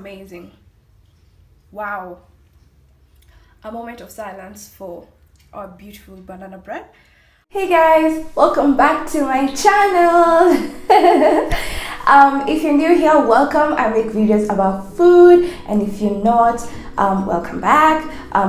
amazing. Wow. A moment of silence for our beautiful banana bread. Hey guys, welcome back to my channel. If you're new here, welcome. I make videos about food, and if you're not, welcome back.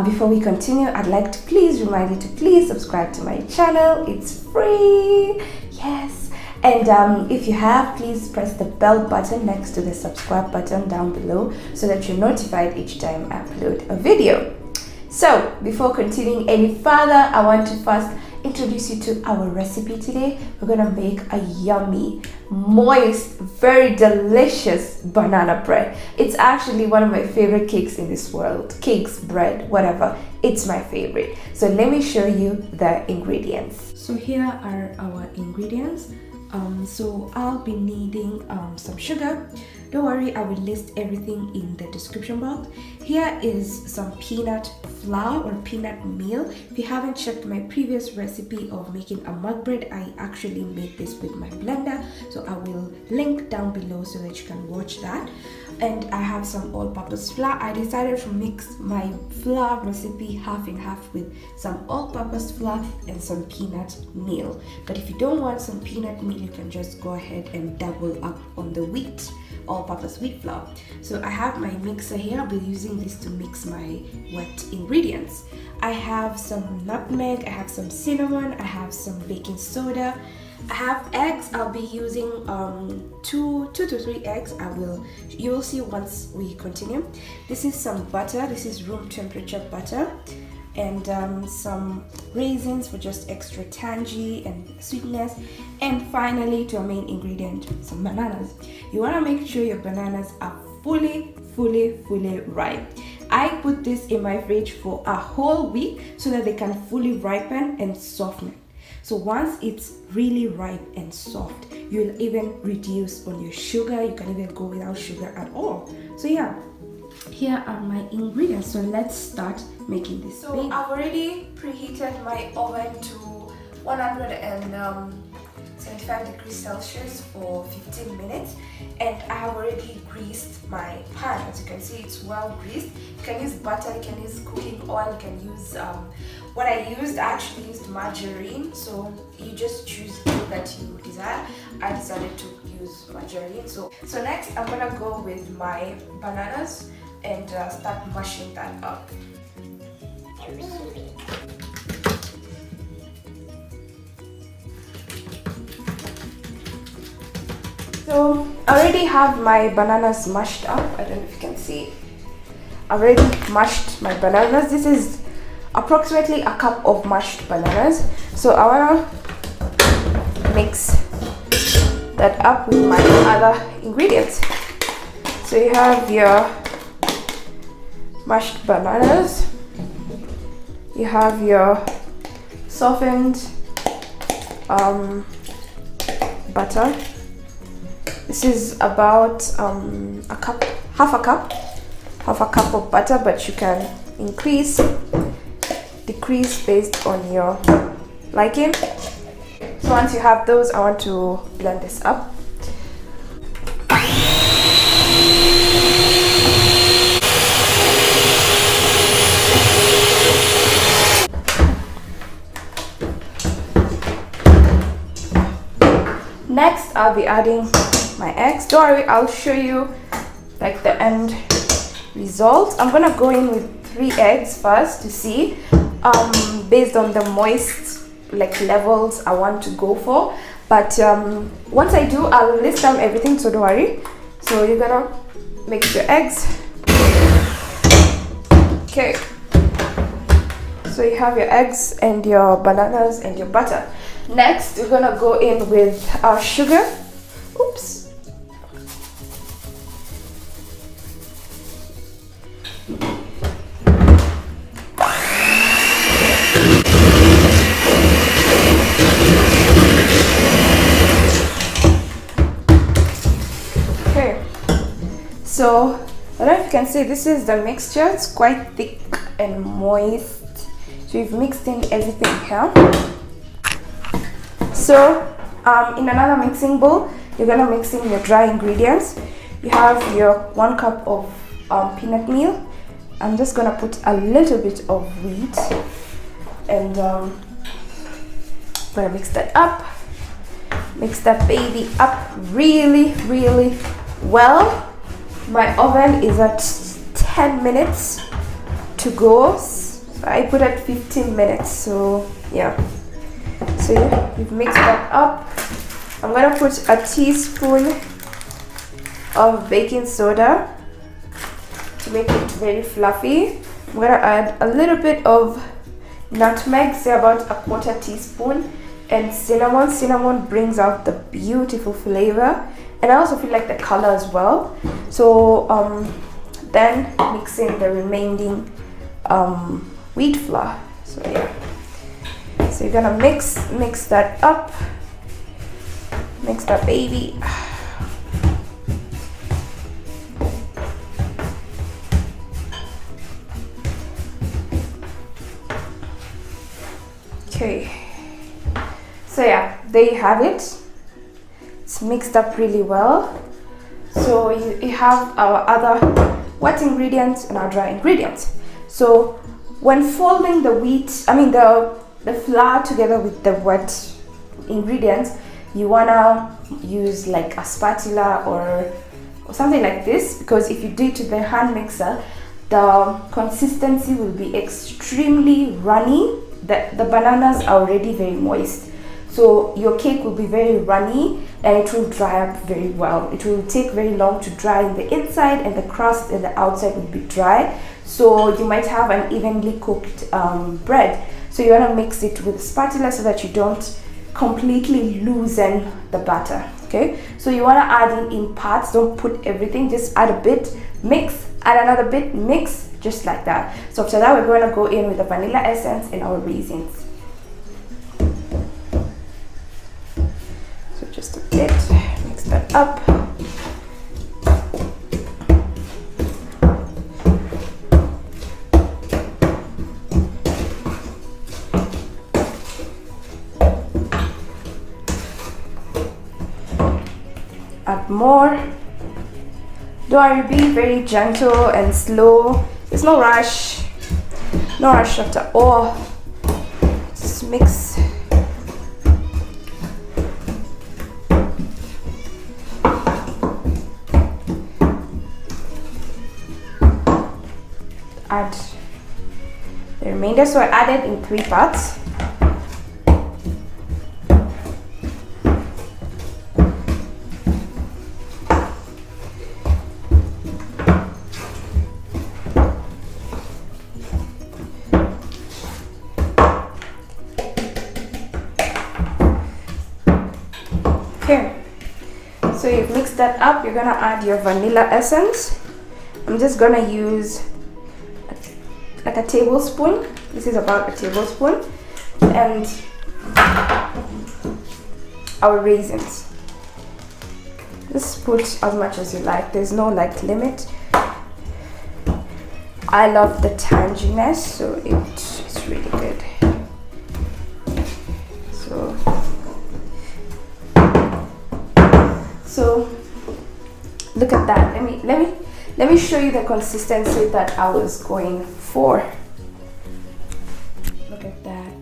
Before we continue, I'd like to please remind you to please subscribe to my channel. It's free. Yes. And if you have, please press the bell button next to the subscribe button down below so that you're notified each time I upload a video. So before continuing any further, I want to first introduce you to our recipe today. We're gonna make a yummy, moist, very delicious banana bread. It's actually one of my favorite cakes in this world. Cakes, bread, whatever, it's my favorite. So let me show you the ingredients. So here are our ingredients. So I'll be needing some sugar. Don't worry, I will list everything in the description box. Here is some peanut flour or peanut meal. If you haven't checked my previous recipe of making a mug bread, I actually made this with my blender, so I will link down below so that you can watch that. And I have some all-purpose flour. I decided to mix my flour recipe half and half with some all-purpose flour and some peanut meal. But if you don't want some peanut meal, you can just go ahead and double up on the wheat, all-purpose wheat flour. So I have my mixer here. I'll be using this to mix my wet ingredients. I have some nutmeg, I have some cinnamon, I have some baking soda, I have eggs. I'll be using two to three eggs. You will see once we continue. This is some butter. This is room temperature butter, and some raisins for just extra tangy and sweetness. And finally, to our main ingredient, some bananas. You want to make sure your bananas are fully ripe. I put this in my fridge for a whole week so that they can fully ripen and soften. So once it's really ripe and soft, you'll even reduce on your sugar. You can even go without sugar at all. So yeah, here are my ingredients. So let's start making this. So I've already preheated my oven to 175 degrees Celsius for 15 minutes, and I have already greased my pan. As you can see, it's well greased. You can use butter, you can use cooking oil, you can use what I actually used margarine, so you just choose that you desire. I decided to use margarine. So next I'm gonna go with my bananas and start mashing that up. So I already have my bananas mashed up. I don't know if you can see. I already mashed my bananas. This is approximately a cup of mashed bananas. So I want to mix that up with my other ingredients. So you have your mashed bananas. You have your softened butter. This is about half a cup of butter, but you can increase, decrease based on your liking. So once you have those, I want to blend this up. Next, I'll be adding my eggs. Don't worry, I'll show you like the end result. I'm gonna go in with 3 eggs first to see based on the moist levels I want to go for. But once I do, I'll list down everything, so don't worry. So you're gonna mix your eggs. Okay, so you have your eggs and your bananas and your butter. Next, we're gonna go in with our sugar. Oops. Okay. So, I don't know if you can see, this is the mixture. It's quite thick and moist. So we've mixed in everything here. So in another mixing bowl, you're gonna mix in your dry ingredients. You have your 1 cup of peanut meal. I'm just gonna put a little bit of wheat, and gonna mix that up. Mix that baby up really well. My oven is at 10 minutes to go. So I put at 15 minutes. So yeah. So you've mixed that up. I'm gonna put a teaspoon of baking soda to make it very fluffy. I'm gonna add a little bit of nutmeg, say about a quarter teaspoon, and cinnamon. Cinnamon brings out the beautiful flavor, and I also feel like the color as well. So then mix in the remaining wheat flour. So yeah, so you're gonna mix that up, mix that baby. Okay, so yeah, there you have it. It's mixed up really well. So you have our other wet ingredients and our dry ingredients. So when folding the flour together with the wet ingredients, you wanna use like a spatula or something like this, because if you do it with the hand mixer, the consistency will be extremely runny. The bananas are already very moist, so your cake will be very runny and it will dry up very well. It will take very long to dry in the inside, and the crust and the outside will be dry, so you might have an evenly cooked bread. So you want to mix it with a spatula so that you don't completely loosen the batter. Okay, so you want to add it in parts. Don't put everything, just add a bit, mix, add another bit, mix, just like that. So after that, we're going to go in with the vanilla essence and our raisins. So just a bit, mix that up. Add more. Don't worry, be very gentle and slow. There's no rush after all. Just mix. Add the remainder. So I added in 3 parts. Okay, so you've mixed that up. You're gonna add your vanilla essence. I'm just gonna use like a tablespoon. This is about a tablespoon, and our raisins. Just put as much as you like. There's no like limit. I love the tanginess, so it's really good. So look at that. Let me show you the consistency that I was going for. Look at that.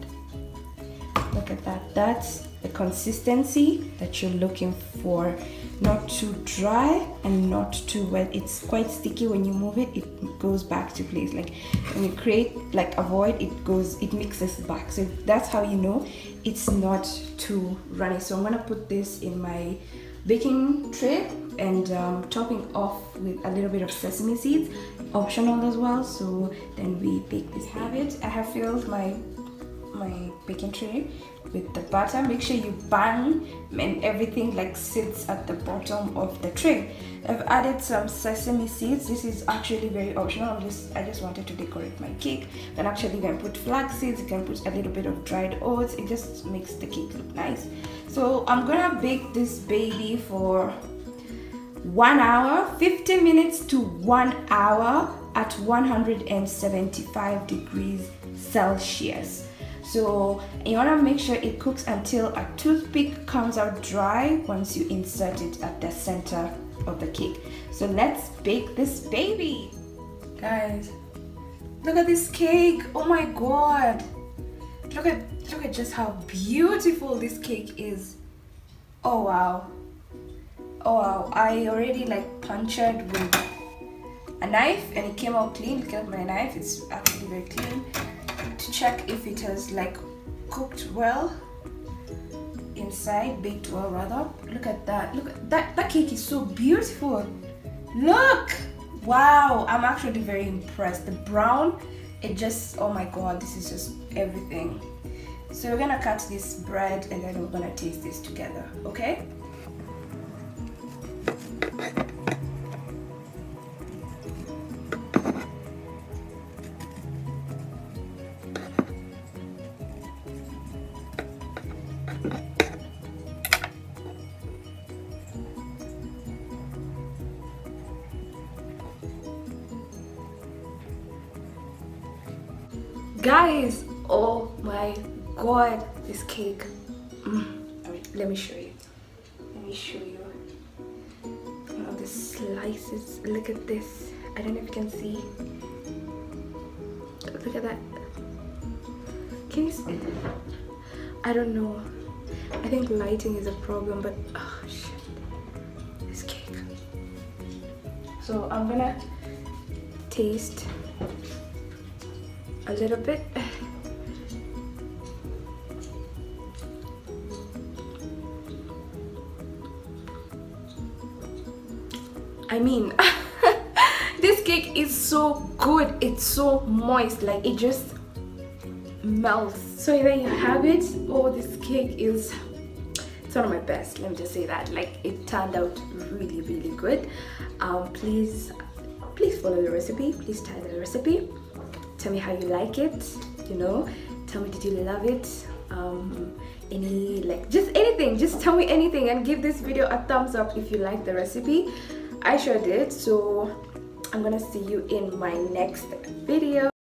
Look at that. That's the consistency that you're looking for. Not too dry and not too wet. It's quite sticky. When you move it, it goes back to place. Like when you create like a void, it mixes back. So that's how you know it's not too runny. So I'm gonna put this in my baking tray and topping off with a little bit of sesame seeds, optional as well. So then we bake this. Have it. I have filled my baking tray with the butter. Make sure you bang and everything like sits at the bottom of the tray. I've added some sesame seeds. This is actually very optional. I just wanted to decorate my cake. Then actually you can put flax seeds, you can put a little bit of dried oats. It just makes the cake look nice. So I'm gonna bake this baby for 1 hour, 50 minutes to 1 hour at 175 degrees Celsius. So you want to make sure it cooks until a toothpick comes out dry once you insert it at the center of the cake. So let's bake this baby. Guys, look at this cake. Oh my god. Look at just how beautiful this cake is. Oh wow. Oh wow. I already like punctured with a knife and it came out clean. Look at my knife. It's actually very clean. To check if it has like cooked well inside, baked well rather. Look at that. Look at that. That cake is so beautiful. Look. Wow, I'm actually very impressed. The brown, it just, oh my god, this is just everything. So we're gonna cut this bread and then we're gonna taste this together, okay? Guys, oh my god, this cake. Let me show you. Let me show you. All the slices. Look at this. I don't know if you can see. Look at that. Can you see? I don't know. I think lighting is a problem, but oh shit. This cake. So I'm gonna taste a little bit. I mean, this cake is so good. It's so moist, like it just melts. So there you have it. Oh, this cake is, it's one of my best. Let me just say that. Like it turned out really, really good. Please follow the recipe. Please try the recipe. Tell me how you like it, you know, tell me did you love it, any like just anything, just tell me anything and give this video a thumbs up if you like the recipe. I sure did. So I'm gonna see you in my next video.